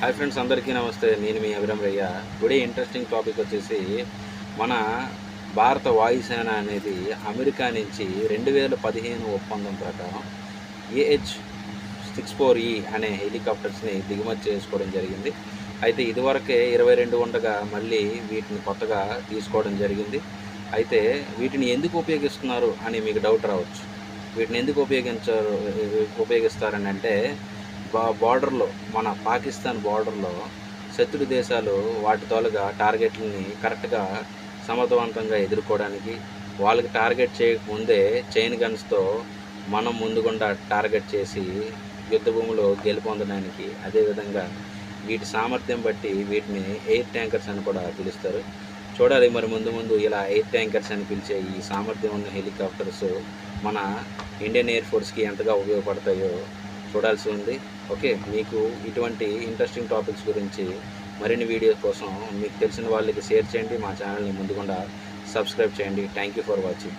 Hi friends, అందరికీ నమస్తే. నేను మీ అభిరామ్ రయ్య. టుడే ఇంట్రెస్టింగ్ టాపిక్ వచ్చేసి మన భారత వాయుసేన అనేది అమెరికా నుంచి 2015 ఒప్పందం ప్రకారం AH-64E అనే హెలికాప్టర్స్ని దిగుమతి చేసుకోవడం జరిగింది. అయితే ఇదివరకే 22 ఉండగా మళ్ళీ వీటిని కొత్తగా తీసుకోవడం జరిగింది. అయితే వీటిని ఎందుకు ఉపయోగిస్తున్నారు అని మీకు డౌట్ రావచ్చు. వీటిని ఎందుకు ఉపయోగిస్తారని అంటే బార్డర్లో, మన పాకిస్తాన్ బార్డర్లో శత్రు దేశాలు వాటి తోలుగా టార్గెట్లని కరెక్ట్గా సమర్థవంతంగా ఎదుర్కోవడానికి, వాళ్ళకి టార్గెట్ చేయకముందే చైన్ గన్స్తో మనం ముందుగుండా టార్గెట్ చేసి యుద్ధ భూమిలో గెలుపొందడానికి, అదేవిధంగా వీటి సామర్థ్యం బట్టి వీటిని ఎయిర్ ట్యాంకర్స్ అని కూడా పిలుస్తారు. చూడాలి మరి ముందు ఇలా ఎయిర్ ట్యాంకర్స్ అని పిలిచే ఈ సామర్థ్యం ఉన్న హెలికాప్టర్స్ మన ఇండియన్ ఎయిర్ ఫోర్స్కి ఎంతగా ఉపయోగపడతాయో చూడాల్సి ఉంది. ఓకే, మీకు ఇటువంటి ఇంట్రెస్టింగ్ టాపిక్స్ గురించి మరిన్ని వీడియోస్ కోసం మీకు తెలిసిన వాళ్ళకి షేర్ చేయండి. మా ఛానల్ని ముందుగా సబ్స్క్రైబ్ చేయండి. Thank you for watching.